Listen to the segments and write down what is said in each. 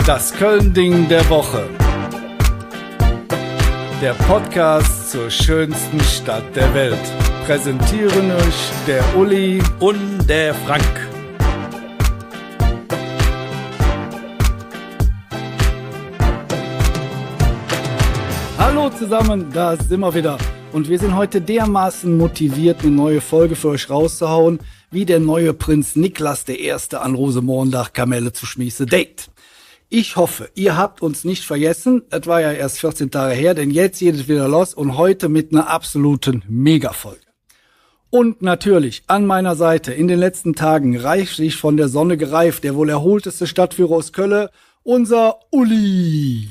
Das Köln-Ding der Woche. Der Podcast zur schönsten Stadt der Welt. Präsentieren euch der Uli und der Frank. Hallo zusammen, da sind wir wieder. Und wir sind heute dermaßen motiviert, eine neue Folge für euch rauszuhauen, wie der neue Prinz Niklas I. an Rosenmontag Kamelle zu schmiese Date. Ich hoffe, ihr habt uns nicht vergessen. Das war ja erst 14 Tage her, denn jetzt geht es wieder los und heute mit einer absoluten Mega-Folge. Und natürlich an meiner Seite in den letzten Tagen reichlich von der Sonne gereift, der wohl erholteste Stadtführer aus Köln, unser Uli.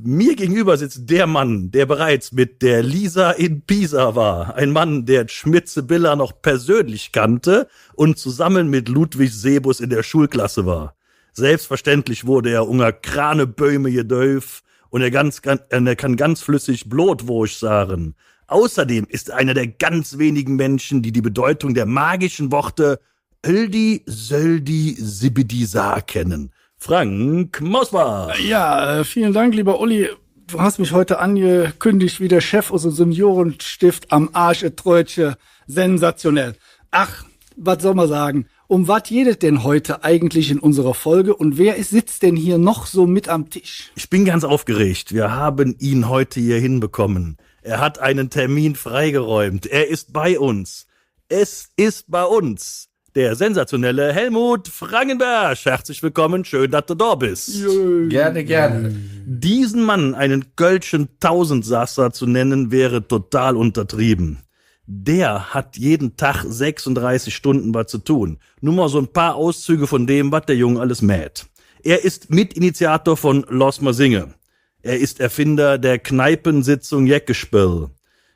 Mir gegenüber sitzt der Mann, der bereits mit der Lisa in Pisa war. Ein Mann, der Schmitze-Biller noch persönlich kannte und zusammen mit Ludwig Sebus in der Schulklasse war. Selbstverständlich wurde er unger Kranebäume gedöf und er kann ganz flüssig Blutwursch sagen. Außerdem ist er einer der ganz wenigen Menschen, die Bedeutung der magischen Worte Öldi, Söldi, Sibidi, Sa kennen. Frank Mosbach. Ja, vielen Dank, lieber Uli. Du hast mich heute angekündigt wie der Chef aus dem Seniorenstift am Arsch Trötche. Sensationell. Ach, was soll man sagen? Um was geht es denn heute eigentlich in unserer Folge und sitzt denn hier noch so mit am Tisch? Ich bin ganz aufgeregt. Wir haben ihn heute hier hinbekommen. Er hat einen Termin freigeräumt. Er ist bei uns. Es ist bei uns der sensationelle Helmut Frangenberg. Herzlich willkommen, schön, dass du da bist. Gerne, gerne. Diesen Mann einen Kölschen Tausendsasser zu nennen, wäre total untertrieben. Der hat jeden Tag 36 Stunden was zu tun. Nur mal so ein paar Auszüge von dem, was der Junge alles mäht. Er ist Mitinitiator von Los Mal Singe. Er ist Erfinder der Kneipensitzung Jeckespiel.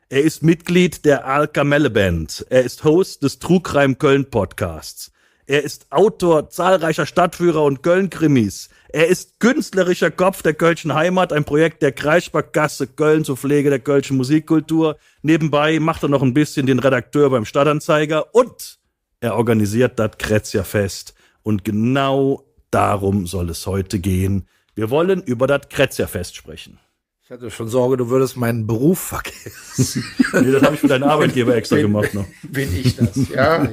Er ist Mitglied der Al-Kamelle Band. Er ist Host des True Crime Köln Podcasts. Er ist Autor zahlreicher Stadtführer und Köln-Krimis. Er ist künstlerischer Kopf der Kölschen Heimat, ein Projekt der Kreissparkasse Köln zur Pflege der kölschen Musikkultur. Nebenbei macht er noch ein bisschen den Redakteur beim Stadtanzeiger und er organisiert das Kretzerfest. Und genau darum soll es heute gehen. Wir wollen über das Kretzerfest sprechen. Ich hatte schon Sorge, du würdest meinen Beruf vergessen. Nee, das habe ich für deinen Arbeitgeber extra gemacht noch. Bin ich das? Ja.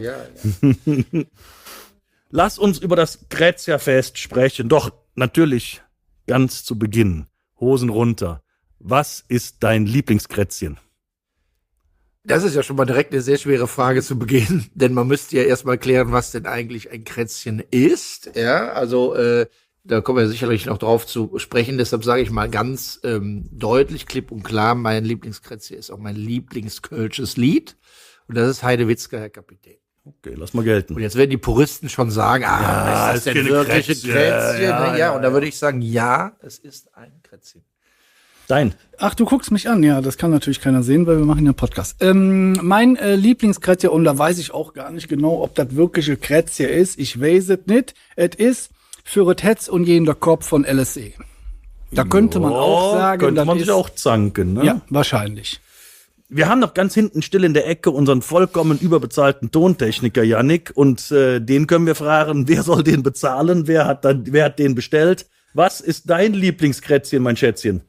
Lass uns über das Kretzerfest sprechen. Doch, natürlich, ganz zu Beginn. Hosen runter. Was ist dein Lieblingskrätzchen? Das ist ja schon mal direkt eine sehr schwere Frage zu Beginn, denn man müsste ja erstmal klären, was denn eigentlich ein Krätzchen ist. Ja, also da kommen wir sicherlich noch drauf zu sprechen. Deshalb sage ich mal ganz deutlich, klipp und klar, mein Lieblingskrätzchen ist auch mein Lieblingskölsches Lied. Und das ist Heidewitzka, Herr Kapitän. Okay, lass mal gelten. Und jetzt werden die Puristen schon sagen, ist das denn wirklich ein Krätzchen? Ja, und da würde ich sagen, ja, es ist ein Krätzchen. Dein. Ach, du guckst mich an. Ja, das kann natürlich keiner sehen, weil wir machen ja einen Podcast. Mein Lieblingskrätzchen, und da weiß ich auch gar nicht genau, ob das wirkliche Krätzchen ist. Ich weiß es nicht. Es ist für das Hetz und jeden der Kopf von LSE. Da könnte man auch sagen, könnte man sich auch zanken, ne? Ja, wahrscheinlich. Wir haben noch ganz hinten still in der Ecke unseren vollkommen überbezahlten Tontechniker Yannick und den können wir fragen, wer soll den bezahlen, wer hat den bestellt? Was ist dein Lieblingskrätzchen, mein Schätzchen?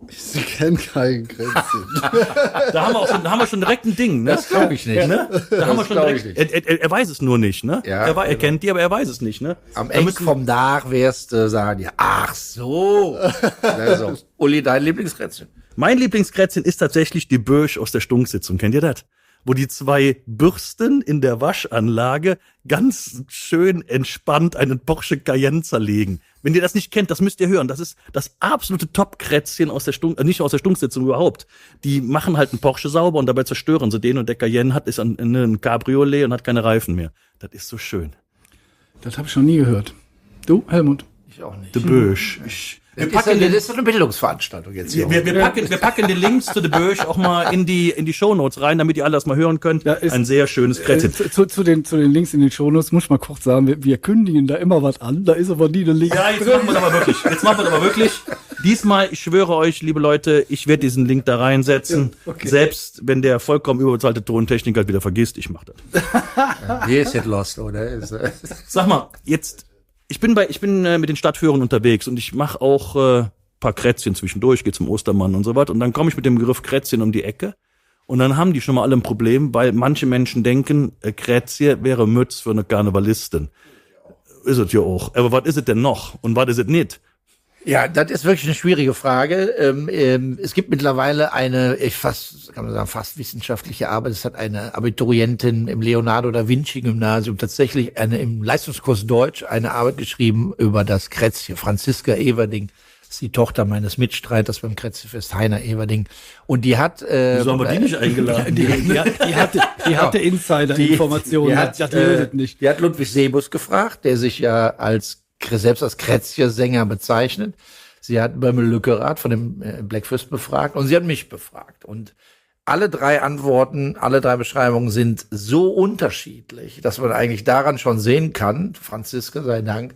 Ich kenne kein Krätzchen. Da haben wir schon direkt ein Ding, ne? Das glaube ich nicht. Ne? Da haben wir schon direkt. Er weiß es nur nicht, ne? Ja, er kennt die, aber er weiß es nicht, ne? Am Ende vom Dach wirst du sagen, ja, ach so. Also, Uli, dein Lieblingskrätzchen? Mein Lieblingskrätzchen ist tatsächlich die Bösch aus der Stunksitzung. Kennt ihr das? Wo die zwei Bürsten in der Waschanlage ganz schön entspannt einen Porsche Cayenne zerlegen. Wenn ihr das nicht kennt, das müsst ihr hören. Das ist das absolute Top-Krätzchen aus der nicht aus der Stunksitzung überhaupt. Die machen halt einen Porsche sauber und dabei zerstören sie den und der Cayenne ist ein Cabriolet und hat keine Reifen mehr. Das ist so schön. Das habe ich noch nie gehört. Du, Helmut? Ich auch nicht. De Bösch. Das ist doch eine Bildungsveranstaltung jetzt hier. Wir packen die Links zu The Bösch auch mal in die Shownotes rein, damit ihr alle das mal hören könnt. Ja, ein sehr schönes Krätzchen. Zu den Links in den Shownotes muss ich mal kurz sagen, wir kündigen da immer was an, da ist aber nie eine Link. Ja, jetzt machen wir es aber wirklich. Diesmal, ich schwöre euch, liebe Leute, ich werde diesen Link da reinsetzen. Ja, okay. Selbst wenn der vollkommen überbezahlte Tontechniker halt wieder vergisst, ich mache das. Hier ist jetzt lost, oder? Sag mal, jetzt Ich bin mit den Stadtführern unterwegs und ich mache auch paar Krätzchen zwischendurch, gehe zum Ostermann und so was. Und dann komme ich mit dem Begriff Krätzchen um die Ecke. Und dann haben die schon mal alle ein Problem, weil manche Menschen denken, Krätzje wäre Mütz für eine Karnevalistin. Ist es ja auch. Aber was ist es denn noch? Und was ist es nicht? Ja, das ist wirklich eine schwierige Frage. Es gibt mittlerweile fast wissenschaftliche Arbeit. Es hat eine Abiturientin im Leonardo da Vinci Gymnasium tatsächlich im Leistungskurs Deutsch eine Arbeit geschrieben über das Krätzje. Franziska Everding ist die Tochter meines Mitstreiters beim Krätzjefest, Heiner Everding. Und die hat... Wieso haben wir die nicht eingeladen? Die hatte Insider-Informationen, die hat Ludwig Sebus gefragt, der sich ja selbst als Krätzje-Sänger bezeichnet. Sie hat Bömmel Lückerath von dem Blackfist befragt und sie hat mich befragt. Und alle drei Antworten, alle drei Beschreibungen sind so unterschiedlich, dass man eigentlich daran schon sehen kann, Franziska sei Dank,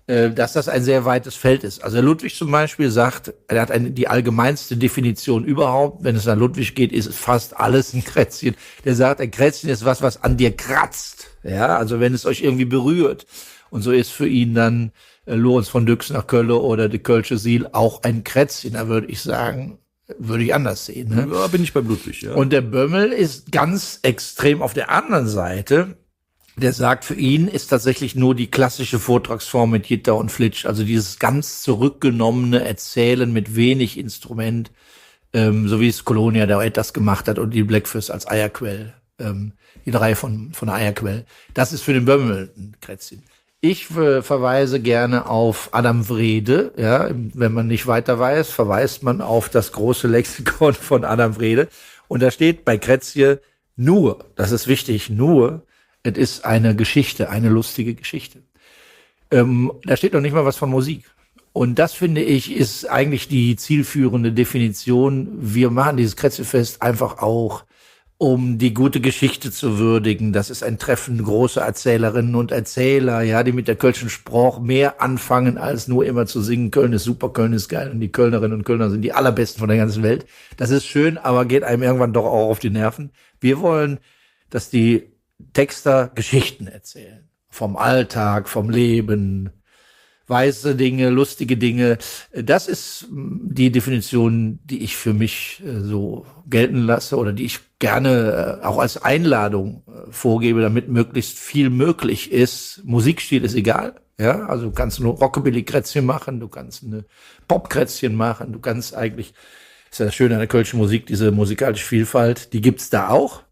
dass das ein sehr weites Feld ist. Also Ludwig zum Beispiel sagt, er hat die allgemeinste Definition überhaupt. Wenn es nach Ludwig geht, ist es fast alles ein Krätzchen. Der sagt, ein Krätzchen ist was an dir kratzt. Ja, also wenn es euch irgendwie berührt. Und so ist für ihn dann Lorenz von Düx nach Köln oder die Kölsche Siel auch ein Krätzchen. Da würde ich sagen, würde ich anders sehen. Ne? Ja, bin ich bei Ludwig, ja. Und der Bömmel ist ganz extrem auf der anderen Seite. Der sagt, für ihn ist tatsächlich nur die klassische Vortragsform mit Gitter und Flitsch, also dieses ganz zurückgenommene Erzählen mit wenig Instrument, so wie es Colonia da etwas gemacht hat und die Blackfist als Eierquell, die drei von Eierquell. Das ist für den Bömmel ein Krätzchen. Ich verweise gerne auf Adam Wrede, ja, wenn man nicht weiter weiß, verweist man auf das große Lexikon von Adam Wrede. Und da steht bei Krätzje nur, das ist wichtig, nur, es ist eine Geschichte, eine lustige Geschichte. Da steht noch nicht mal was von Musik. Und das, finde ich, ist eigentlich die zielführende Definition. Wir machen dieses Krätzjefest einfach auch, um die gute Geschichte zu würdigen. Das ist ein Treffen großer Erzählerinnen und Erzähler, ja, die mit der Kölschen Sprach mehr anfangen, als nur immer zu singen, Köln ist super, Köln ist geil und die Kölnerinnen und Kölner sind die allerbesten von der ganzen Welt. Das ist schön, aber geht einem irgendwann doch auch auf die Nerven. Wir wollen, dass die Texter Geschichten erzählen. Vom Alltag, vom Leben, weiße Dinge, lustige Dinge. Das ist die Definition, die ich für mich so gelten lasse oder die ich gerne auch als Einladung vorgebe, damit möglichst viel möglich ist. Musikstil ist egal. Ja, also du kannst nur Rockabilly-Krätzchen machen, du kannst eine Pop-Krätzchen machen, du kannst eigentlich, ist ja das Schöne an der kölschen Musik, diese musikalische Vielfalt, die gibt's da auch.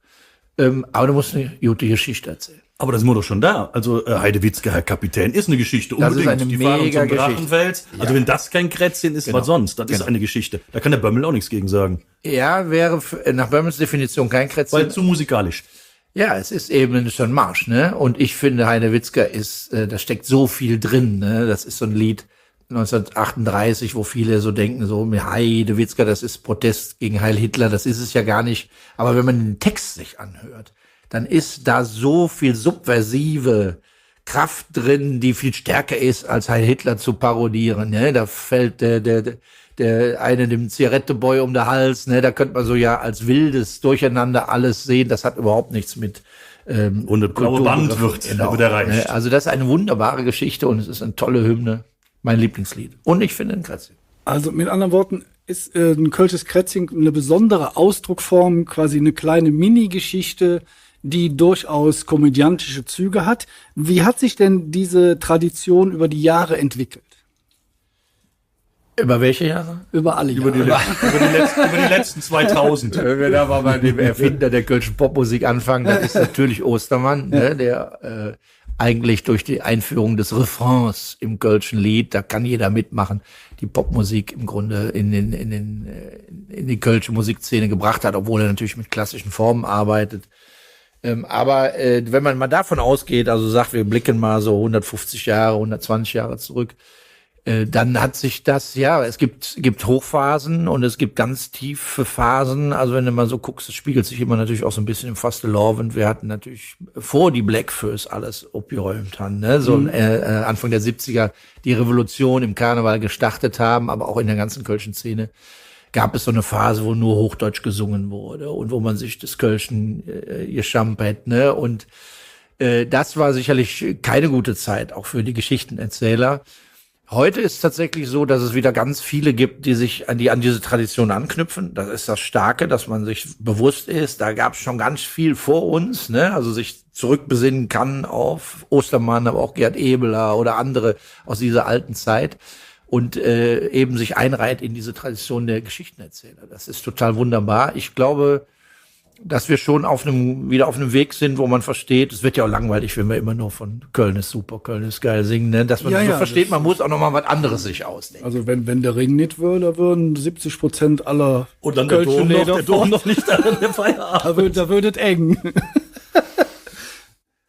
Aber du musst eine gute Geschichte erzählen. Aber da sind wir doch schon da. Also Heidewitzka, Herr Kapitän, ist eine Geschichte. Das unbedingt. ist eine die Fahrung mega zum Geschichte. Drachenfels. Also wenn das kein Krätzchen ist, Genau. was sonst? Das ist Genau. eine Geschichte. Da kann der Bömmel auch nichts gegen sagen. Ja, wäre nach Böhmels Definition kein Krätzchen. Weil zu musikalisch. Ja, es ist eben schon Marsch, ne? Und ich finde, Heidewitzka da steckt so viel drin, ne? Das ist so ein Lied 1938, wo viele so denken, so Heidewitzka, das ist Protest gegen Heil Hitler, das ist es ja gar nicht. Aber wenn man den Text sich anhört, dann ist da so viel subversive Kraft drin, die viel stärker ist, als Heil Hitler zu parodieren. Ne? Da fällt der eine dem Zigaretteboy um den Hals. Ne? Da könnte man so ja als wildes Durcheinander alles sehen. Das hat überhaupt nichts mit Und eine blaue Wand wird erreicht. Ne? Also das ist eine wunderbare Geschichte und es ist eine tolle Hymne. Mein Lieblingslied. Und ich finde ein Krätzchen. Also mit anderen Worten ist ein kölsches Krätzchen eine besondere Ausdruckform, quasi eine kleine Mini-Geschichte, die durchaus komödiantische Züge hat. Wie hat sich denn diese Tradition über die Jahre entwickelt? Über welche Jahre? Über alle Über Jahre. die letzten 2000. Wenn wir da mal bei dem Erfinder der kölschen Popmusik anfangen, das ist natürlich Ostermann, ne, der eigentlich durch die Einführung des Refrains im kölschen Lied, da kann jeder mitmachen, die Popmusik im Grunde in die kölsche Musikszene gebracht hat, obwohl er natürlich mit klassischen Formen arbeitet. Aber wenn man mal davon ausgeht, also sagt, wir blicken mal so 150 Jahre, 120 Jahre zurück, dann hat sich das, ja, es gibt Hochphasen und es gibt ganz tiefe Phasen. Also wenn du mal so guckst, es spiegelt sich immer natürlich auch so ein bisschen im Fastelovend. Wir hatten natürlich vor die Blackfist alles aufgeräumt haben, ne? So Anfang der 70er die Revolution im Karneval gestartet haben, aber auch in der ganzen kölschen Szene gab es so eine Phase, wo nur Hochdeutsch gesungen wurde und wo man sich des Kölschen geschampert, ne? Und Das war sicherlich keine gute Zeit, auch für die Geschichtenerzähler. Heute ist es tatsächlich so, dass es wieder ganz viele gibt, die sich an diese Tradition anknüpfen. Das ist das Starke, dass man sich bewusst ist. Da gab es schon ganz viel vor uns, ne? Also sich zurückbesinnen kann auf Ostermann, aber auch Gerd Ebeler oder andere aus dieser alten Zeit und eben sich einreiht in diese Tradition der Geschichtenerzähler. Das ist total wunderbar. Ich glaube, dass wir schon wieder auf einem Weg sind, wo man versteht, es wird ja auch langweilig, wenn wir immer nur von Köln ist super, Köln ist geil singen, ne? Dass man versteht, man muss auch noch mal was anderes sich ausdenken. Also wenn der Ring nicht würde, würden 70% aller Und dann der Dom noch nicht an der Feierabend. Da würde es eng.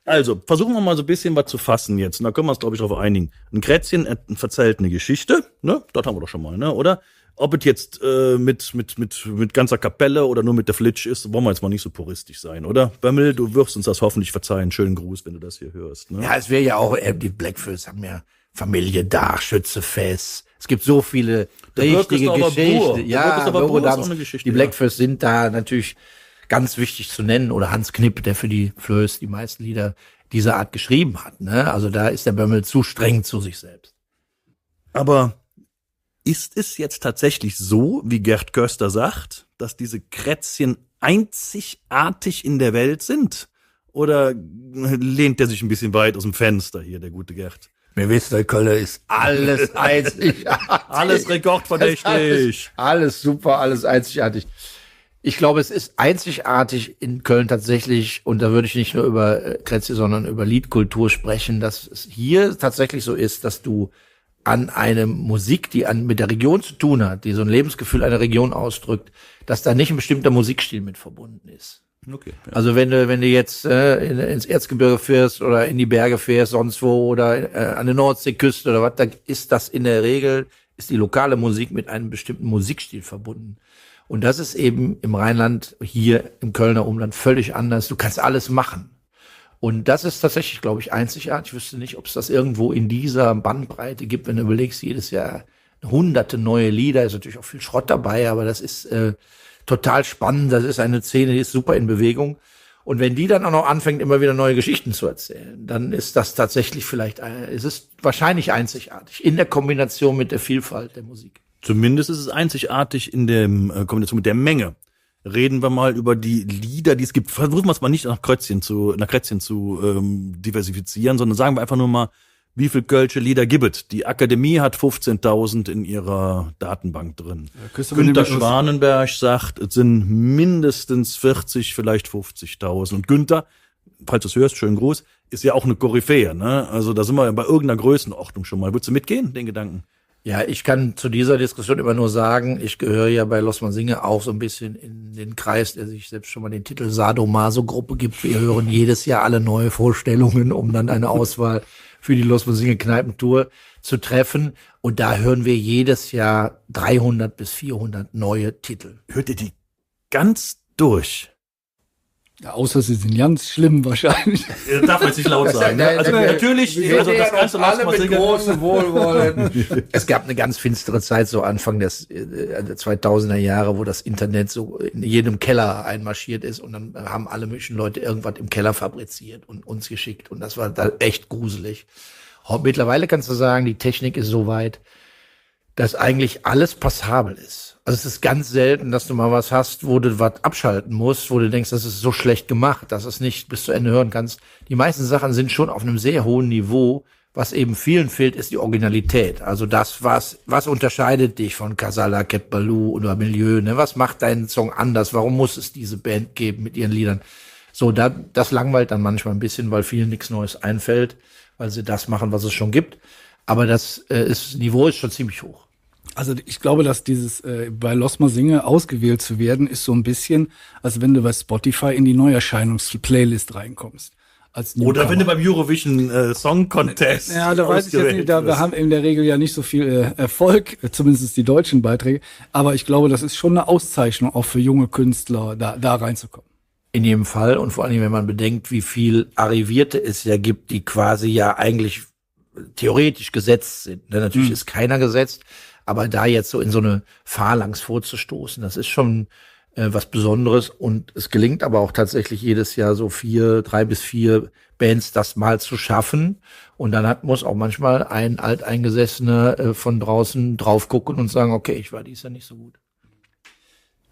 Also, versuchen wir mal so ein bisschen was zu fassen jetzt. Und da können wir uns, glaube ich, darauf einigen. Ein Krätzchen verzählt eine Geschichte, ne? Das haben wir doch schon mal, ne? Oder? Ob es jetzt mit ganzer Kapelle oder nur mit der Flitsch ist, wollen wir jetzt mal nicht so puristisch sein, oder? Bömmel, du wirst uns das hoffentlich verzeihen. Schönen Gruß, wenn du das hier hörst. Ne? Ja, es wäre ja auch, die Blackfoes haben ja Familie da, Schützefest. Es gibt so viele richtige Geschichten. Ja, die Blackfoes sind da natürlich ganz wichtig zu nennen. Oder Hans Knipp, der für die Flöß die meisten Lieder dieser Art geschrieben hat. Ne? Also da ist der Bömmel zu streng zu sich selbst. Aber ist es jetzt tatsächlich so, wie Gerd Köster sagt, dass diese Krätzchen einzigartig in der Welt sind? Oder lehnt der sich ein bisschen weit aus dem Fenster hier, der gute Gerd? Wir wissen, der Köller ist alles einzigartig. Alles rekordverdächtig. Alles super, alles einzigartig. Ich glaube, es ist einzigartig in Köln tatsächlich, und da würde ich nicht nur über Krätzchen, sondern über Liedkultur sprechen, dass es hier tatsächlich so ist, dass du an eine Musik, die mit der Region zu tun hat, die so ein Lebensgefühl einer Region ausdrückt, dass da nicht ein bestimmter Musikstil mit verbunden ist. Okay, ja. Also wenn du jetzt ins Erzgebirge fährst oder in die Berge fährst, sonst wo, oder an der Nordseeküste oder was, da ist das in der Regel, ist die lokale Musik mit einem bestimmten Musikstil verbunden. Und das ist eben im Rheinland, hier im Kölner Umland völlig anders. Du kannst alles machen. Und das ist tatsächlich, glaube ich, einzigartig. Ich wüsste nicht, ob es das irgendwo in dieser Bandbreite gibt, wenn du überlegst, jedes Jahr hunderte neue Lieder, ist natürlich auch viel Schrott dabei, aber das ist total spannend. Das ist eine Szene, die ist super in Bewegung. Und wenn die dann auch noch anfängt, immer wieder neue Geschichten zu erzählen, dann ist das tatsächlich es ist wahrscheinlich einzigartig in der Kombination mit der Vielfalt der Musik. Zumindest ist es einzigartig in der Kombination mit der Menge. Reden wir mal über die Lieder, die es gibt. Versuchen wir es mal nicht nach Krätzchen zu diversifizieren, sondern sagen wir einfach nur mal, wie viel kölsche Lieder gibt es? Die Akademie hat 15.000 in ihrer Datenbank drin. Ja, Günter Schwanenberg sagt, es sind mindestens 40, vielleicht 50.000. Und Günter, falls du es hörst, schönen Gruß, ist ja auch eine Koryphäe, ne? Also da sind wir bei irgendeiner Größenordnung schon mal. Würdest du mitgehen, den Gedanken? Ja, ich kann zu dieser Diskussion immer nur sagen, ich gehöre ja bei Lossmann Singe auch so ein bisschen in den Kreis, der sich selbst schon mal den Titel Sadomaso-Gruppe gibt. Wir hören jedes Jahr alle neue Vorstellungen, um dann eine Auswahl für die Lossmann Singe Kneipentour zu treffen. Und da hören wir jedes Jahr 300 bis 400 neue Titel. Hört ihr die ganz durch? Ja, außer sie sind ganz schlimm wahrscheinlich. Das darf man jetzt nicht laut sagen. Ne? Also natürlich, also das ganze alle mit großem Wohlwollen. Es gab eine ganz finstere Zeit, so Anfang der 2000er Jahre, wo das Internet so in jedem Keller einmarschiert ist und dann haben alle möglichen Leute irgendwas im Keller fabriziert und uns geschickt und das war da echt gruselig. Mittlerweile kannst du sagen, die Technik ist so weit, dass eigentlich alles passabel ist. Also es ist ganz selten, dass du mal was hast, wo du was abschalten musst, wo du denkst, das ist so schlecht gemacht, dass du es nicht bis zu Ende hören kannst. Die meisten Sachen sind schon auf einem sehr hohen Niveau. Was eben vielen fehlt, ist die Originalität. Also das, was unterscheidet dich von Casala, Ket Balou oder Milieu, ne? Was macht deinen Song anders? Warum muss es diese Band geben mit ihren Liedern? So, das langweilt dann manchmal ein bisschen, weil vielen nichts Neues einfällt, weil sie das machen, was es schon gibt. Aber das Niveau ist schon ziemlich hoch. Also ich glaube, dass dieses bei Lossmann Singe ausgewählt zu werden, ist so ein bisschen, als wenn du bei Spotify in die Neuerscheinungs-Playlist reinkommst. Als oder wenn du beim Eurovision Song Contest. Ja, da weiß ich jetzt nicht, wir haben in der Regel ja nicht so viel Erfolg, zumindest die deutschen Beiträge. Aber ich glaube, das ist schon eine Auszeichnung, auch für junge Künstler, da reinzukommen. In jedem Fall und vor allem, wenn man bedenkt, wie viel Arrivierte es ja gibt, die quasi ja eigentlich theoretisch gesetzt sind. Natürlich ist keiner gesetzt. Aber da jetzt so in so eine Phalanx vorzustoßen, das ist schon was Besonderes. Und es gelingt aber auch tatsächlich jedes Jahr so 3 bis 4 Bands das mal zu schaffen. Und dann muss auch manchmal ein Alteingesessener von draußen drauf gucken und sagen, okay, ich war dies Jahr nicht so gut.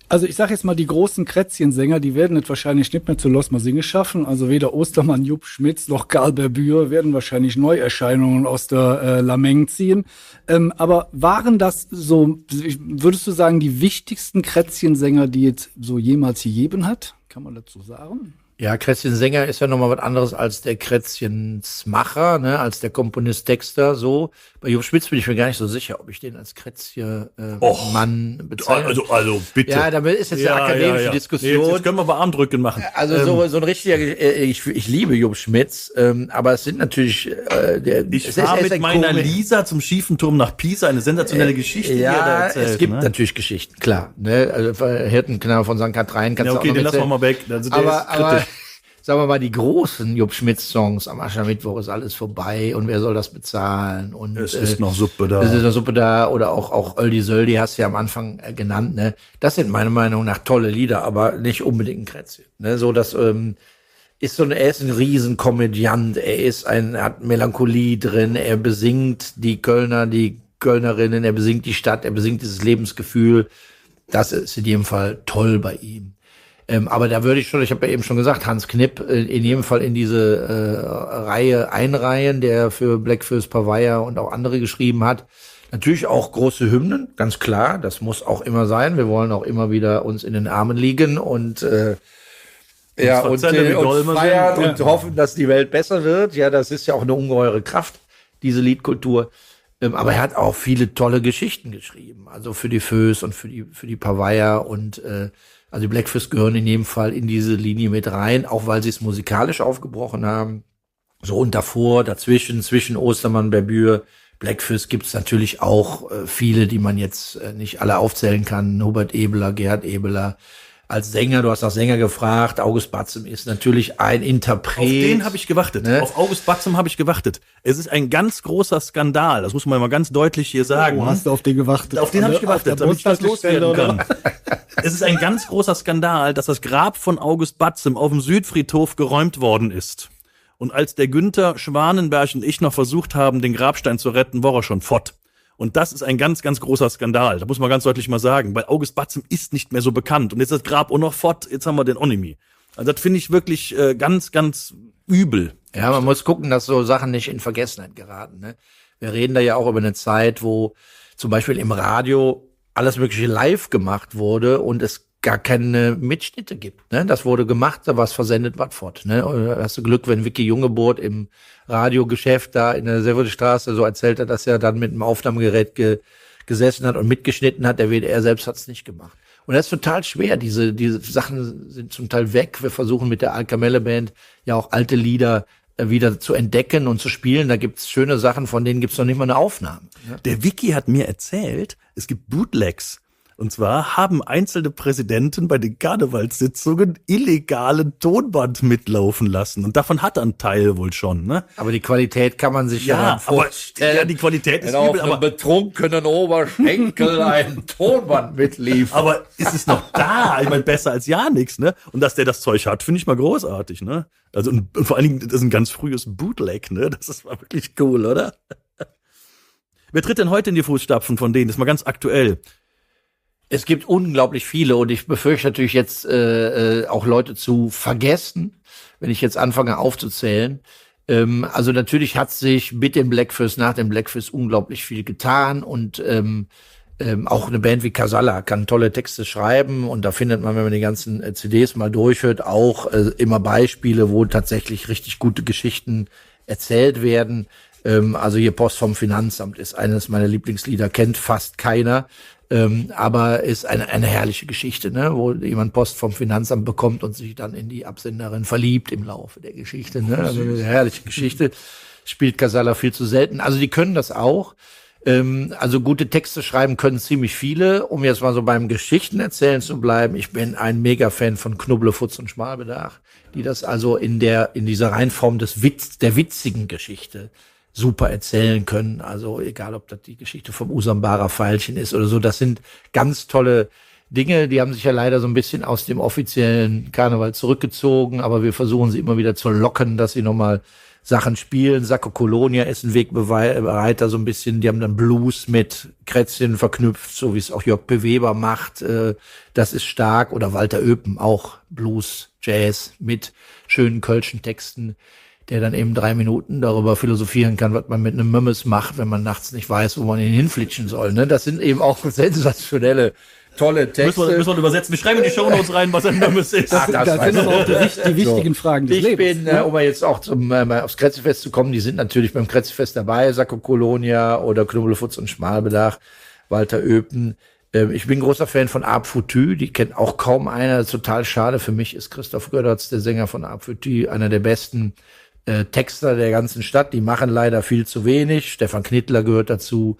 Also ich sag jetzt mal, die großen Krätzchensänger, die werden es wahrscheinlich nicht mehr zu Los Mal Singe schaffen. Also weder Ostermann, Jupp Schmitz noch Karl Berbür werden wahrscheinlich Neuerscheinungen aus der Lameng ziehen. Aber waren das so, würdest du sagen, die wichtigsten Krätzchensänger, die jetzt so jemals gegeben hat? Kann man dazu sagen? Ja, Krätzchensänger ist ja nochmal was anderes als der Krätzchensmacher, ne, als der Komponist-Texter, so. Bei Jupp Schmitz bin ich mir gar nicht so sicher, ob ich den als Krätzchen-Mann bezeichne. Also bitte. Ja, damit ist jetzt eine akademische Diskussion. Jetzt können wir aber Armdrücken machen. Also so ein richtiger, ich liebe Jupp Schmitz, aber es sind natürlich, ich fahre mit meiner Lisa zum schiefen Turm nach Pisa, eine sensationelle Geschichte, die er da erzählt. Es gibt natürlich Geschichten, klar, ne, also Hirtenknabe von St. Katrein kannst du auch noch den lassen wir mal weg. Also aber sagen wir mal, die großen Jupp Schmitz-Songs, am Aschermittwoch ist alles vorbei und wer soll das bezahlen? Und es ist noch Suppe da. Es ist noch Suppe da oder auch Oldie Söldi hast du ja am Anfang genannt, ne? Das sind meiner Meinung nach tolle Lieder, aber nicht unbedingt ein Krätzchen, ne? So, das er ist ein Riesenkomödiant, er hat Melancholie drin, er besingt die Kölnerinnen, er besingt die Stadt, er besingt dieses Lebensgefühl. Das ist in jedem Fall toll bei ihm. Aber da würde ich habe ja eben schon gesagt, Hans Knipp in jedem Fall in diese Reihe einreihen, der für Blackfist, Pavaya und auch andere geschrieben hat. Natürlich auch große Hymnen, ganz klar, das muss auch immer sein. Wir wollen auch immer wieder uns in den Armen liegen und feiern und hoffen, dass die Welt besser wird. Ja, das ist ja auch eine ungeheure Kraft, diese Liedkultur. Aber er hat auch viele tolle Geschichten geschrieben, also für die Föß und für die Pavaya und also die Blackfist gehören in jedem Fall in diese Linie mit rein, auch weil sie es musikalisch aufgebrochen haben. So und zwischen Ostermann, Berbür, Blackfist gibt's natürlich auch viele, die man jetzt nicht alle aufzählen kann. Hubert Ebeler, Gerhard Ebeler. Als Sänger, du hast nach Sänger gefragt, August Batzem ist natürlich ein Interpret. Auf den habe ich gewartet. Ne? Auf August Batzem habe ich gewartet. Es ist ein ganz großer Skandal, das muss man mal ganz deutlich hier sagen. Du hast auf den gewartet. Auf den habe ich gewartet, damit ich das loswerden kann. Es ist ein ganz großer Skandal, dass das Grab von August Batzem auf dem Südfriedhof geräumt worden ist. Und als der Günther Schwanenberg und ich noch versucht haben, den Grabstein zu retten, war er schon fort. Und das ist ein ganz, ganz großer Skandal. Da muss man ganz deutlich mal sagen, weil August Batzem ist nicht mehr so bekannt. Und jetzt ist das Grab auch noch fort, jetzt haben wir den Onimi. Also das finde ich wirklich ganz, ganz übel. Ja, man muss gucken, dass so Sachen nicht in Vergessenheit geraten. Ne? Wir reden da ja auch über eine Zeit, wo zum Beispiel im Radio alles Mögliche live gemacht wurde und es gar keine Mitschnitte gibt. Ne? Das wurde gemacht, da was versendet, was fort. Ne? Oder hast du Glück, wenn Vicky Jungeburt im Radiogeschäft da in der Severidstraße, so erzählt er, dass er dann mit einem Aufnahmegerät gesessen hat und mitgeschnitten hat. Der WDR selbst hat es nicht gemacht. Und das ist total schwer. Diese Sachen sind zum Teil weg. Wir versuchen mit der Alkamelle Band ja auch alte Lieder wieder zu entdecken und zu spielen. Da gibt's schöne Sachen, von denen gibt's noch nicht mal eine Aufnahme. Ne? Der Vicky hat mir erzählt, es gibt Bootlegs. Und zwar haben einzelne Präsidenten bei den Karnevalssitzungen illegalen Tonband mitlaufen lassen. Und davon hat er einen Teil wohl schon, ne? Aber die Qualität kann man sich ja vorstellen. Ja, die Qualität ist übel, übel, aber betrunkenen Oberschenkel ein Tonband mitlief. Aber ist es noch da? Ich meine, besser als ja nichts, ne? Und dass der das Zeug hat, finde ich mal großartig, ne? Also und vor allen Dingen, das ist ein ganz frühes Bootleg, ne? Das ist mal wirklich cool, oder? Wer tritt denn heute in die Fußstapfen von denen? Das ist mal ganz aktuell. Es gibt unglaublich viele und ich befürchte natürlich jetzt auch Leute zu vergessen, wenn ich jetzt anfange aufzuzählen. Also natürlich hat sich mit dem Blackfist, nach dem Blackfist unglaublich viel getan und auch eine Band wie Casalla kann tolle Texte schreiben und da findet man, wenn man die ganzen CDs mal durchhört, auch immer Beispiele, wo tatsächlich richtig gute Geschichten erzählt werden. Also hier Post vom Finanzamt ist eines meiner Lieblingslieder, kennt fast keiner. Aber ist eine herrliche Geschichte, ne, wo jemand Post vom Finanzamt bekommt und sich dann in die Absenderin verliebt im Laufe der Geschichte, ne, also eine herrliche Geschichte, spielt Casalla viel zu selten, also die können das auch, also gute Texte schreiben können ziemlich viele, um jetzt mal so beim Geschichten erzählen zu bleiben, ich bin ein Mega-Fan von Knubble, Futz und Schmalbedarf, die das also in dieser Reinform der witzigen Geschichte super erzählen können. Also egal, ob das die Geschichte vom Usambarer Veilchen ist oder so. Das sind ganz tolle Dinge, die haben sich ja leider so ein bisschen aus dem offiziellen Karneval zurückgezogen, aber wir versuchen sie immer wieder zu locken, dass sie nochmal Sachen spielen. Sacco Colonia ist ein Wegbereiter so ein bisschen. Die haben dann Blues mit Krätzchen verknüpft, so wie es auch Jörg P. Weber macht. Das ist stark. Oder Walter Oepen, auch Blues, Jazz mit schönen kölschen Texten, der dann eben 3 Minuten darüber philosophieren kann, was man mit einem Mümmes macht, wenn man nachts nicht weiß, wo man ihn hinflitschen soll. Ne? Das sind eben auch sensationelle, tolle Texte. Müssen wir übersetzen. Wir schreiben in die Shownotes rein, was ein Mümmes ist. Das sind aber auch die wichtigen Fragen des Ich Lebens. bin, um jetzt auch aufs Krätzefest zu kommen, die sind natürlich beim Krätzefest dabei, Sacco Colonia oder Knubbelfutz und Schmalbedach, Walter Oepen. Ich bin großer Fan von Art Foutu, die kennt auch kaum einer. Das ist total schade. Für mich ist Christoph Gödertz, der Sänger von Art Foutu, einer der besten Texter der ganzen Stadt. Die machen leider viel zu wenig. Stefan Knittler gehört dazu.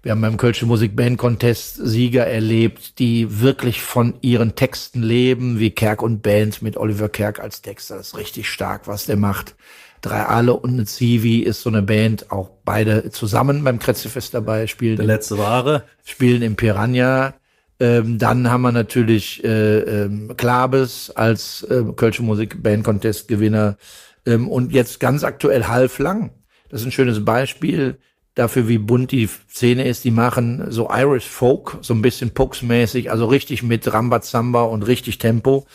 Wir haben beim Kölsche Musik-Band-Contest Sieger erlebt, die wirklich von ihren Texten leben, wie Kerk und Band mit Oliver Kerk als Texter. Das ist richtig stark, was der macht. Drei Aale und eine Zivi ist so eine Band, auch beide zusammen beim Krätzefest dabei, spielen. Der letzte Ware. Spielen im Piranha. Dann haben wir natürlich Klabes als Kölsche Musik-Band-Contest-Gewinner. Und jetzt ganz aktuell Halflang. Das ist ein schönes Beispiel dafür, wie bunt die Szene ist. Die machen so Irish Folk, so ein bisschen Pux-mäßig, also richtig mit Rambazamba und richtig Tempo.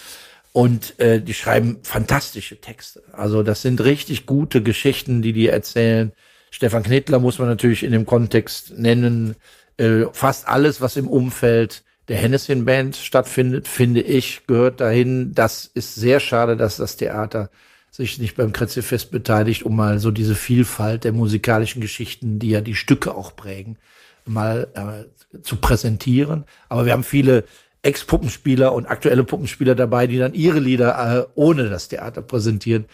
Und die schreiben fantastische Texte. Also das sind richtig gute Geschichten, die erzählen. Stefan Knittler muss man natürlich in dem Kontext nennen. Fast alles, was im Umfeld der Hennessin Band stattfindet, finde ich, gehört dahin. Das ist sehr schade, dass das Theater sich nicht beim Krätzefest beteiligt, um mal so diese Vielfalt der musikalischen Geschichten, die ja die Stücke auch prägen, mal zu präsentieren. Aber wir haben viele Ex-Puppenspieler und aktuelle Puppenspieler dabei, die dann ihre Lieder ohne das Theater präsentieren.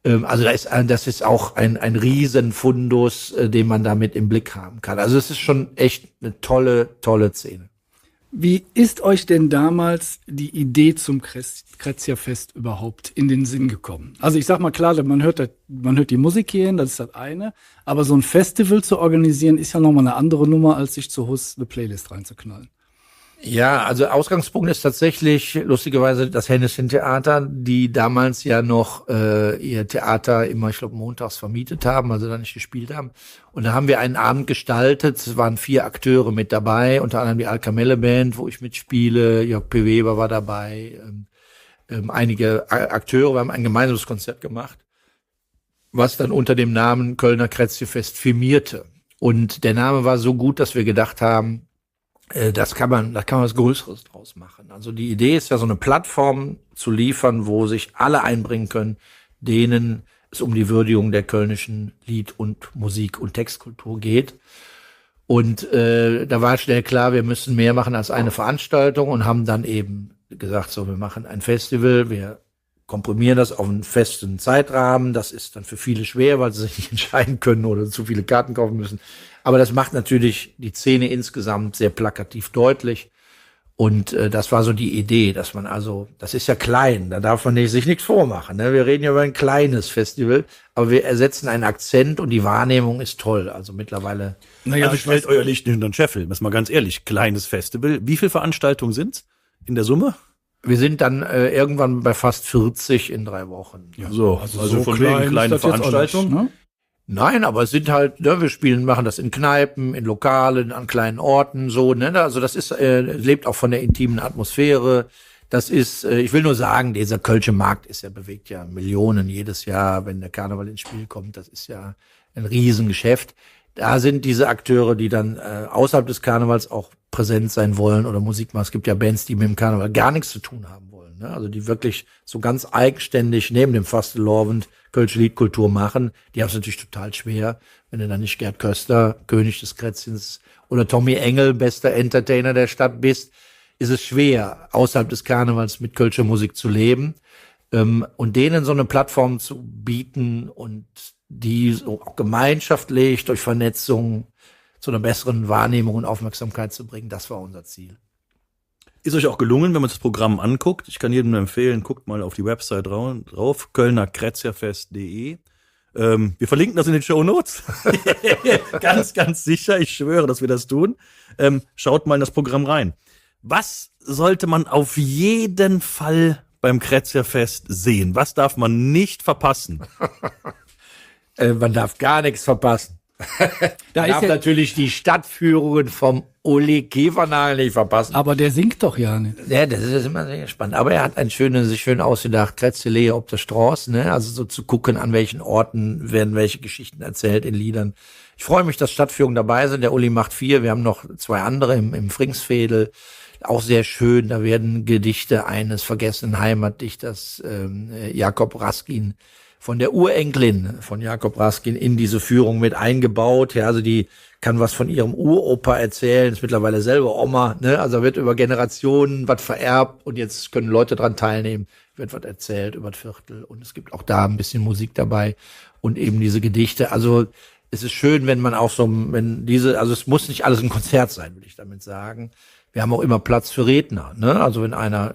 Also das ist auch ein Riesenfundus, den man damit im Blick haben kann. Also es ist schon echt eine tolle Szene. Wie ist euch denn damals die Idee zum Krätzierfest überhaupt in den Sinn gekommen? Also ich sag mal klar, man hört die Musik hier hin, das ist das eine, aber so ein Festival zu organisieren ist ja nochmal eine andere Nummer, als sich zu Hus eine Playlist reinzuknallen. Ja, also Ausgangspunkt ist tatsächlich lustigerweise das Hennessin Theater, die damals ja noch ihr Theater immer, ich glaube, montags vermietet haben, also da nicht gespielt haben. Und da haben wir einen Abend gestaltet, es waren 4 Akteure mit dabei, unter anderem die Alkamelle Band, wo ich mitspiele, Jörg P. Weber war dabei, einige Akteure, wir haben ein gemeinsames Konzert gemacht, was dann unter dem Namen Kölner Krätzierfest firmierte. Und der Name war so gut, dass wir gedacht haben, da kann man was Größeres draus machen. Also die Idee ist ja, so eine Plattform zu liefern, wo sich alle einbringen können, denen es um die Würdigung der kölnischen Lied- und Musik- und Textkultur geht. Und da war schnell klar, wir müssen mehr machen als eine Veranstaltung und haben dann eben gesagt, so, wir machen ein Festival, wir komprimieren das auf einen festen Zeitrahmen. Das ist dann für viele schwer, weil sie sich nicht entscheiden können oder zu viele Karten kaufen müssen. Aber das macht natürlich die Szene insgesamt sehr plakativ deutlich. Und das war so die Idee, dass man also, das ist ja klein, da darf man sich nichts vormachen. Ne? Wir reden ja über ein kleines Festival, aber wir ersetzen einen Akzent und die Wahrnehmung ist toll. Also mittlerweile. Naja, also stellt euer Licht hinter den Scheffel. Das ist mal ganz ehrlich, kleines Festival. Wie viele Veranstaltungen sind's in der Summe? Wir sind dann irgendwann bei fast 40 in 3 Wochen. Ja, so, also so von klein wegen kleine ist das jetzt auch Veranstaltung. nicht, ne? Nein, aber es sind halt, ne, machen das in Kneipen, in Lokalen, an kleinen Orten, so, ne, also das ist, lebt auch von der intimen Atmosphäre. Das ist, ich will nur sagen, dieser Kölsche Markt bewegt ja Millionen jedes Jahr, wenn der Karneval ins Spiel kommt. Das ist ja ein Riesengeschäft. Da sind diese Akteure, die dann außerhalb des Karnevals auch präsent sein wollen oder Musik machen. Es gibt ja Bands, die mit dem Karneval gar nichts zu tun haben wollen, ne? Also die wirklich so ganz eigenständig neben dem Fastelovend Kölsche Liedkultur machen. Die haben es natürlich total schwer, wenn du dann nicht Gerd Köster, König des Krätzchens, oder Tommy Engel, bester Entertainer der Stadt bist, ist es schwer, außerhalb des Karnevals mit Kölscher Musik zu leben. Und denen so eine Plattform zu bieten und die so auch gemeinschaftlich durch Vernetzung zu einer besseren Wahrnehmung und Aufmerksamkeit zu bringen, das war unser Ziel. Ist euch auch gelungen, wenn man das Programm anguckt. Ich kann jedem nur empfehlen, guckt mal auf die Website drauf, kölnerkrätzierfest.de. Wir verlinken das in den Shownotes. Ganz, ganz sicher. Ich schwöre, dass wir das tun. Schaut mal in das Programm rein. Was sollte man auf jeden Fall beim Kretzerfest sehen? Was darf man nicht verpassen? Man darf gar nichts verpassen. Da Man ist darf ja, natürlich die Stadtführungen vom Uli Kiefernagel nicht verpassen. aber der singt doch ja nicht. Ja, das ist immer sehr spannend. Aber er hat sich schön ausgedacht, Kretzelee ob der Straße, ne? Also so zu gucken, an welchen Orten werden welche Geschichten erzählt in Liedern. Ich freue mich, dass Stadtführungen dabei sind. Der Uli macht 4. Wir haben noch 2 andere im Fringsfädel. Auch sehr schön. Da werden Gedichte eines vergessenen Heimatdichters, Jakob Raskin, von der Urenkelin von Jakob Raskin in diese Führung mit eingebaut. Ja, also die kann was von ihrem Uropa erzählen, ist mittlerweile selber Oma, ne? Also wird über Generationen was vererbt und jetzt können Leute dran teilnehmen, wird was erzählt über das Viertel und es gibt auch da ein bisschen Musik dabei und eben diese Gedichte. Also es ist schön, wenn man auch also es muss nicht alles ein Konzert sein, will ich damit sagen. Wir haben auch immer Platz für Redner, ne? Also wenn einer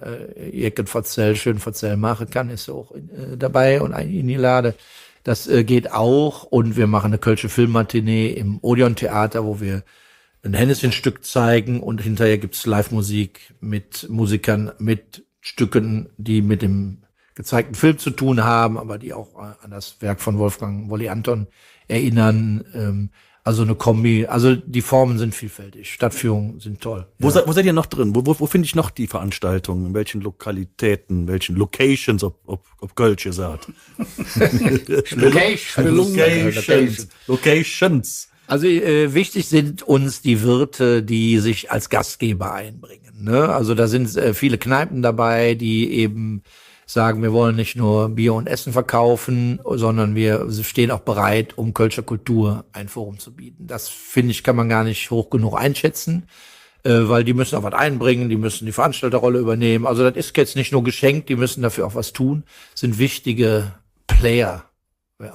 schön Verzell machen kann, ist er auch dabei und in die Lade. Das geht auch. Und wir machen eine Kölsche Filmmatinee im Odeon-Theater, wo wir ein Henneschen-Stück zeigen und hinterher gibt's Live-Musik mit Musikern, mit Stücken, die mit dem gezeigten Film zu tun haben, aber die auch an das Werk von Wolfgang Wolli Anton erinnern. Also eine Kombi, also die Formen sind vielfältig, Stadtführungen sind toll. Wo seid ihr noch drin? Wo finde ich noch die Veranstaltungen? In welchen Lokalitäten, welchen Locations, ob Kölsch ihr sagt? Locations. Also wichtig sind uns die Wirte, die sich als Gastgeber einbringen, ne? Also da sind viele Kneipen dabei, die eben sagen, wir wollen nicht nur Bier und Essen verkaufen, sondern wir stehen auch bereit, um Kölscher Kultur ein Forum zu bieten. Das, finde ich, kann man gar nicht hoch genug einschätzen, weil die müssen auch was einbringen, die müssen die Veranstalterrolle übernehmen. Also das ist jetzt nicht nur geschenkt, die müssen dafür auch was tun, sind wichtige Player. Der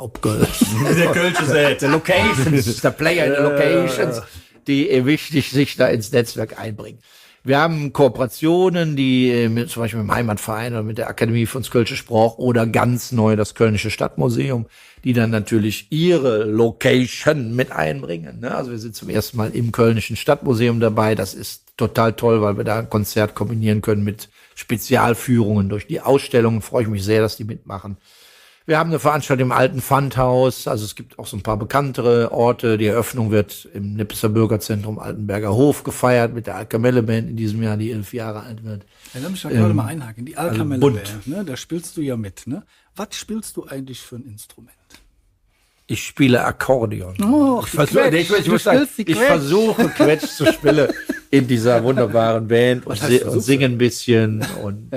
Kölsche der Locations, der Player in the Locations, die wichtig sich da ins Netzwerk einbringen. Wir haben Kooperationen, die zum Beispiel mit dem Heimatverein oder mit der Akademie für uns Kölsche Sprach oder ganz neu das Kölnische Stadtmuseum, die dann natürlich ihre Location mit einbringen, ne? Also wir sind zum ersten Mal im Kölnischen Stadtmuseum dabei. Das ist total toll, weil wir da ein Konzert kombinieren können mit Spezialführungen durch die Ausstellungen. Freue ich mich sehr, dass die mitmachen. Wir haben eine Veranstaltung im alten Pfandhaus, also es gibt auch so ein paar bekanntere Orte. Die Eröffnung wird im Nippeser Bürgerzentrum Altenberger Hof gefeiert mit der Alkamelle-Band in diesem Jahr, die 11 Jahre alt wird. Ja, lass mich da gerade mal einhaken. Die Alkamelle-Band, ne? Da spielst du ja mit, ne? Was spielst du eigentlich für ein Instrument? Ich spiele Akkordeon. Oh, ich versuche Quetsch zu spielen in dieser wunderbaren Band und singe ein bisschen und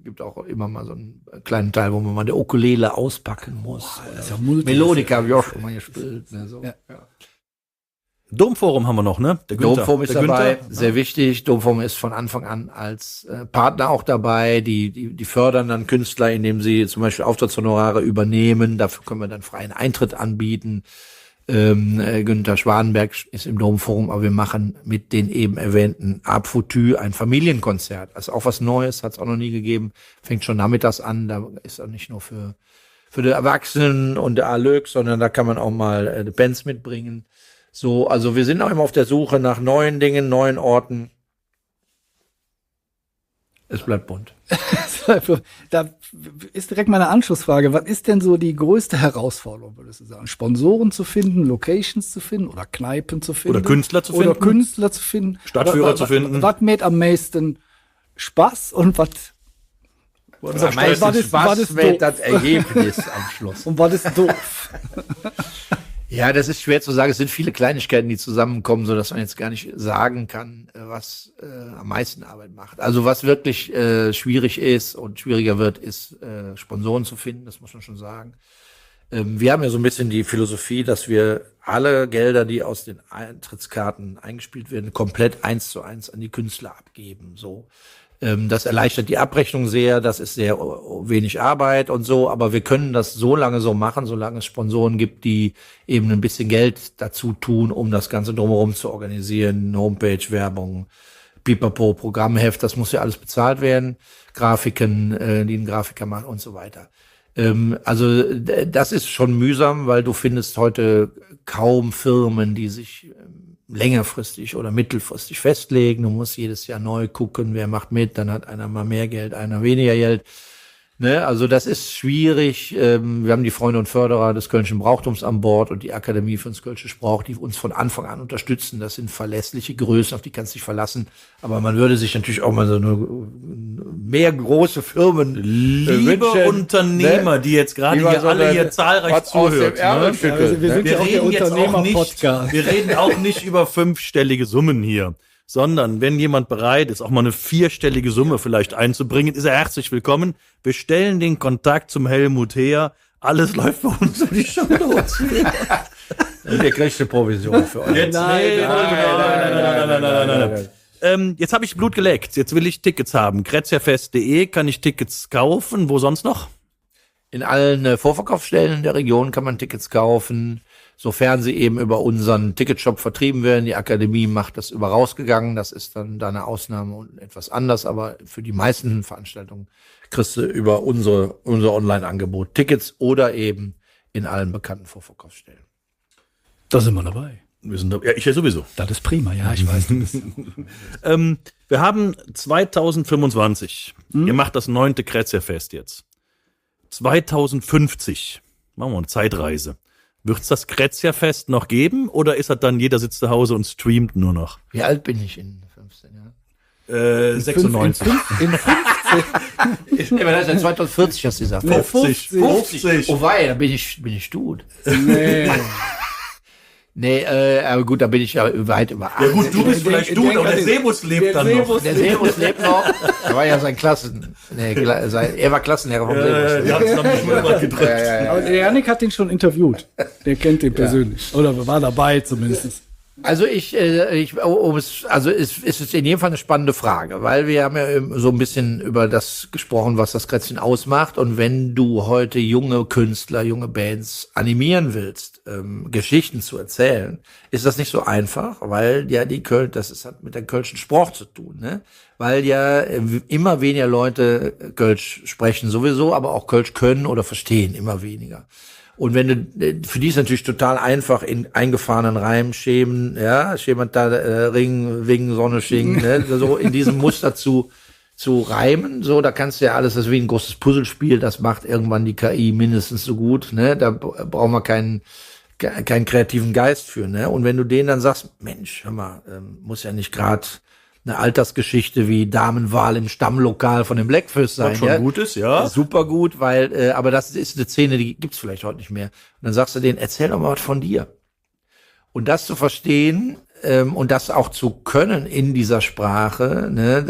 gibt auch immer mal so einen kleinen Teil, wo man mal der Ukulele auspacken muss. Das ist ja Melodika habe ich auch schon mal gespielt. Ne, so. Ja. Domforum haben wir noch, ne? Der Domforum ist dabei, sehr wichtig. Domforum ist von Anfang an als Partner auch dabei. Die fördern dann Künstler, indem sie zum Beispiel Auftrittshonorare übernehmen. Dafür können wir dann freien Eintritt anbieten. Günther Schwanenberg ist im Domforum, aber wir machen mit den eben erwähnten Ab Foutu ein Familienkonzert. Das ist auch was Neues, hat es auch noch nie gegeben. Fängt schon nachmittags an, da ist auch nicht nur für die Erwachsenen und der Alök, sondern da kann man auch mal die Bands mitbringen. So, also wir sind auch immer auf der Suche nach neuen Dingen, neuen Orten. Es bleibt bunt. Da ist direkt meine Anschlussfrage. Was ist denn so die größte Herausforderung, würdest du sagen? Sponsoren zu finden, Locations zu finden oder Kneipen zu finden? Oder Künstler zu finden? Stadtführer zu finden? Was macht am meisten Spaß und was am meisten Spaß mit das Ergebnis am Schluss. Und was ist doof? Ja, das ist schwer zu sagen. Es sind viele Kleinigkeiten, die zusammenkommen, so dass man jetzt gar nicht sagen kann, was am meisten Arbeit macht. Also was wirklich schwierig ist und schwieriger wird, ist Sponsoren zu finden. Das muss man schon sagen. Wir haben ja so ein bisschen die Philosophie, dass wir alle Gelder, die aus den Eintrittskarten eingespielt werden, komplett 1:1 an die Künstler abgeben. So. Das erleichtert die Abrechnung sehr, das ist sehr wenig Arbeit und so, aber wir können das so lange so machen, solange es Sponsoren gibt, die eben ein bisschen Geld dazu tun, um das Ganze drumherum zu organisieren, Homepage, Werbung, Pipapo, Programmheft, das muss ja alles bezahlt werden, Grafiken, die ein Grafiker machen und so weiter. Also das ist schon mühsam, weil du findest heute kaum Firmen, die sich längerfristig oder mittelfristig festlegen. Du musst jedes Jahr neu gucken, wer macht mit, dann hat einer mal mehr Geld, einer weniger Geld. Ne, also das ist schwierig. Wir haben die Freunde und Förderer des Kölnischen Brauchtums an Bord und die Akademie für das Kölsche Sprauch, die uns von Anfang an unterstützen. Das sind verlässliche Größen, auf die kannst du dich verlassen. Aber man würde sich natürlich auch mal so eine mehr große Firmen Liebe wünschen, Unternehmer, ne? die jetzt gerade Die hier so alle eine- hier zahlreich was aus dem zuhört. Ärmel Ne? schütteln, wir sind ne? ja auch der Unternehmer-Podcast. Wir reden auch nicht über 5-stellige Summen hier, sondern wenn jemand bereit ist, auch mal eine 4-stellige Summe vielleicht einzubringen, ist er herzlich willkommen. Wir stellen den Kontakt zum Helmut her. Alles läuft bei uns in die Shownotes. Und ihr kriegt eine Provision für euch. Jetzt, nein. Jetzt habe ich Blut geleckt. Jetzt will ich Tickets haben. Kretzerfest.de kann ich Tickets kaufen. Wo sonst noch? In allen Vorverkaufsstellen der Region kann man Tickets kaufen, sofern sie eben über unseren Ticketshop vertrieben werden. Die Akademie macht das über rausgegangen. Das ist dann da eine Ausnahme und etwas anders. Aber für die meisten Veranstaltungen kriegst du über unser Online-Angebot Tickets oder eben in allen bekannten Vorverkaufsstellen. Da sind wir dabei. Wir sind da, ja, ich ja sowieso. Das ist prima, ja, ich weiß. Wir haben 2025. Ihr macht das 9. Kretzerfest jetzt. 2050. Machen wir eine Zeitreise. Wird's das Kretzerfest noch geben oder ist das dann, jeder sitzt zu Hause und streamt nur noch? Wie alt bin ich in 15 Jahren? 96. In 15. Aber das ist ja 2040, hast du gesagt. 50. Oh wei, da bin ich tot. Nee. Nee, aber gut, da bin ich ja weit über 80. Ja gut, du bist vielleicht Ich du, denke, aber der Sebus lebt dann noch. Der Sebus lebt noch. Er war ja sein er war Klassenlehrer vom Sebus. Ja, das haben wir schon mal gedrückt. Aber der Janik hat ihn schon interviewt. Der kennt den persönlich. Oder war dabei zumindest. Also es ist in jedem Fall eine spannende Frage, weil wir haben ja so ein bisschen über das gesprochen, was das Kretzchen ausmacht. Und wenn du heute junge Künstler, junge Bands animieren willst, Geschichten zu erzählen, ist das nicht so einfach, weil ja das hat mit der Kölschen Sprach zu tun, ne? Weil ja immer weniger Leute Kölsch sprechen sowieso, aber auch Kölsch können oder verstehen, immer weniger. Und wenn du, für die ist natürlich total einfach in eingefahrenen Reimschemen, ja, Schemat da, Ring, Wing, Sonne, Sching, ne, so in diesem Muster zu reimen, so, da kannst du ja alles, das ist wie ein großes Puzzlespiel, das macht irgendwann die KI mindestens so gut, ne, da brauchen wir keinen kreativen Geist für, ne, und wenn du denen dann sagst, Mensch, hör mal, muss ja nicht gerade eine Altersgeschichte wie Damenwahl im Stammlokal von den Blackfish sein. Was schon ja? gut ist, ja. Super gut, weil, aber das ist eine Szene, die gibt's vielleicht heute nicht mehr. Und dann sagst du denen, erzähl doch mal was von dir. Und das zu verstehen und das auch zu können in dieser Sprache, ne,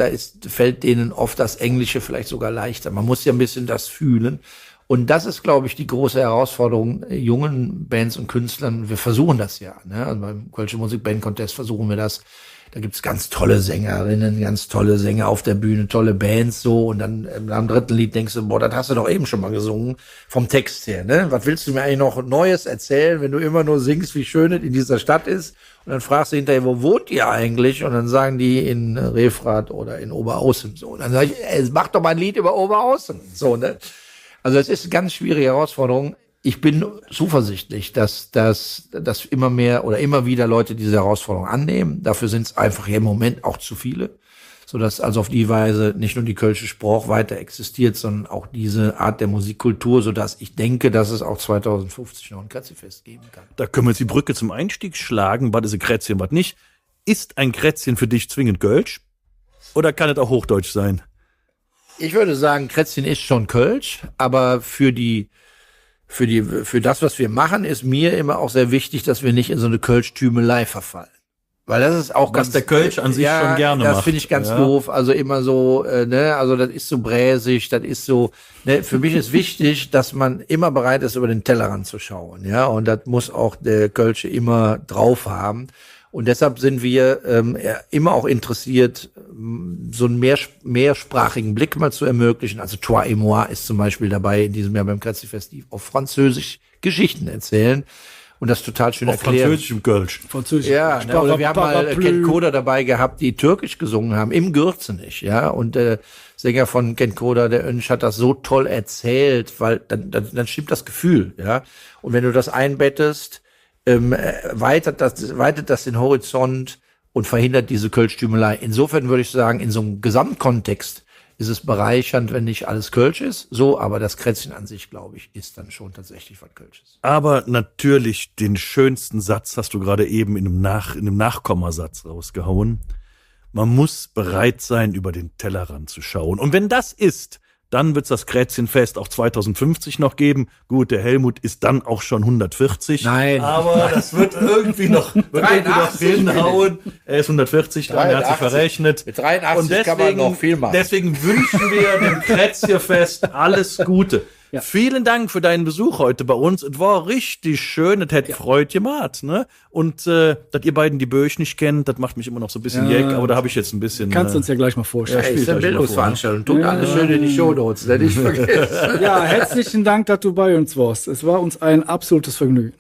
fällt denen oft das Englische vielleicht sogar leichter. Man muss ja ein bisschen das fühlen. Und das ist, glaube ich, die große Herausforderung jungen Bands und Künstlern. Wir versuchen das ja. Ne? Also beim Kölsche Musikband Contest versuchen wir das. Da gibt's ganz tolle Sängerinnen, ganz tolle Sänger auf der Bühne, tolle Bands so. Und dann am dritten Lied denkst du, boah, das hast du doch eben schon mal gesungen, vom Text her. Ne? Was willst du mir eigentlich noch Neues erzählen, wenn du immer nur singst, wie schön es in dieser Stadt ist? Und dann fragst du hinterher, wo wohnt ihr eigentlich? Und dann sagen die in Refrath oder in Oberaußen. So. Und dann sag ich, mach doch mal ein Lied über Oberaußen. So, ne? Also es ist eine ganz schwierige Herausforderung. Ich bin zuversichtlich, dass immer mehr oder immer wieder Leute diese Herausforderung annehmen. Dafür sind es einfach hier im Moment auch zu viele, sodass also auf die Weise nicht nur die Kölsche Sprach weiter existiert, sondern auch diese Art der Musikkultur, sodass ich denke, dass es auch 2050 noch ein Kretzfest geben kann. Da können wir jetzt die Brücke zum Einstieg schlagen. Was ist ein Kretzchen, was nicht? Ist ein Kretzchen für dich zwingend Kölsch? Oder kann es auch Hochdeutsch sein? Ich würde sagen, Kretzchen ist schon Kölsch, aber für das, was wir machen, ist mir immer auch sehr wichtig, dass wir nicht in so eine Kölsch-Tümelei verfallen. Weil das ist auch Was der Kölsch an sich schon gerne macht. Das finde ich ganz doof. Also immer so, ne, also das ist so bräsig, das ist so, ne, für mich ist wichtig, dass man immer bereit ist, über den Tellerrand zu schauen, ja. Und das muss auch der Kölsche immer drauf haben. Und deshalb sind wir immer auch interessiert, so einen mehrsprachigen Blick mal zu ermöglichen. Also Toi et moi ist zum Beispiel dabei in diesem Jahr beim Kretzfest, die auf Französisch Geschichten erzählen und das total schön Auf erklären. Französisch im Kölsch. Französisch. Ja, ne, oder wir haben mal Ken Koda dabei gehabt, die Türkisch gesungen haben, im Gürzenich, ja. Und der Sänger von Ken Koda, der Önsch, hat das so toll erzählt, weil dann stimmt das Gefühl, ja. Und wenn du das einbettest weitet das den Horizont und verhindert diese Kölsch-Tümelei. Insofern würde ich sagen, in so einem Gesamtkontext ist es bereichernd, wenn nicht alles Kölsch ist. So, aber das Krätzchen an sich, glaube ich, ist dann schon tatsächlich was Kölsches. Aber natürlich den schönsten Satz hast du gerade eben in einem Nachkommasatz rausgehauen. Man muss bereit sein, über den Tellerrand zu schauen. Und wenn das ist, dann wird's das Krätzchenfest auch 2050 noch geben. Gut, der Helmut ist dann auch schon 140. Nein. Aber das wird irgendwie noch hinhauen. Er ist 140, dann er hat sich verrechnet. Mit 83 und deswegen, kann man noch viel machen. Deswegen wünschen wir dem Krätzchenfest alles Gute. Ja. Vielen Dank für deinen Besuch heute bei uns. Es war richtig schön, es hätte Freude gemacht, ne? Und dass ihr beiden die Böch nicht kennt, das macht mich immer noch so ein bisschen jeck, aber da habe ich jetzt ein bisschen. Kannst du uns ja gleich mal vorstellen. Ja, ist eine Bildungsveranstaltung. Tut alles schön in die Shownotes, nicht vergessen. Ja, herzlichen Dank, dass du bei uns warst. Es war uns ein absolutes Vergnügen.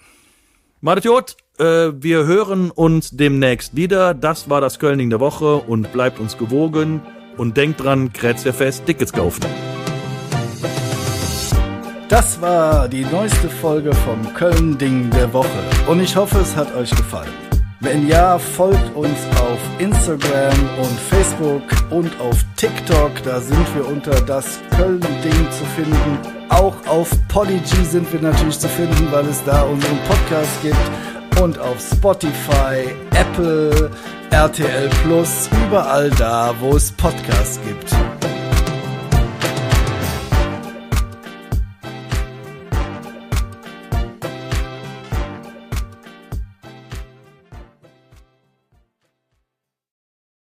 Macht Jod, wir hören uns demnächst wieder. Das war das Kölning der Woche und bleibt uns gewogen. Und denkt dran, Krätzchenfest, Tickets kaufen. Das war die neueste Folge vom Köln-Ding der Woche und ich hoffe, es hat euch gefallen. Wenn ja, folgt uns auf Instagram und Facebook und auf TikTok, da sind wir unter das Köln-Ding zu finden. Auch auf Podigy sind wir natürlich zu finden, weil es da unseren Podcast gibt und auf Spotify, Apple, RTL Plus, überall da, wo es Podcasts gibt.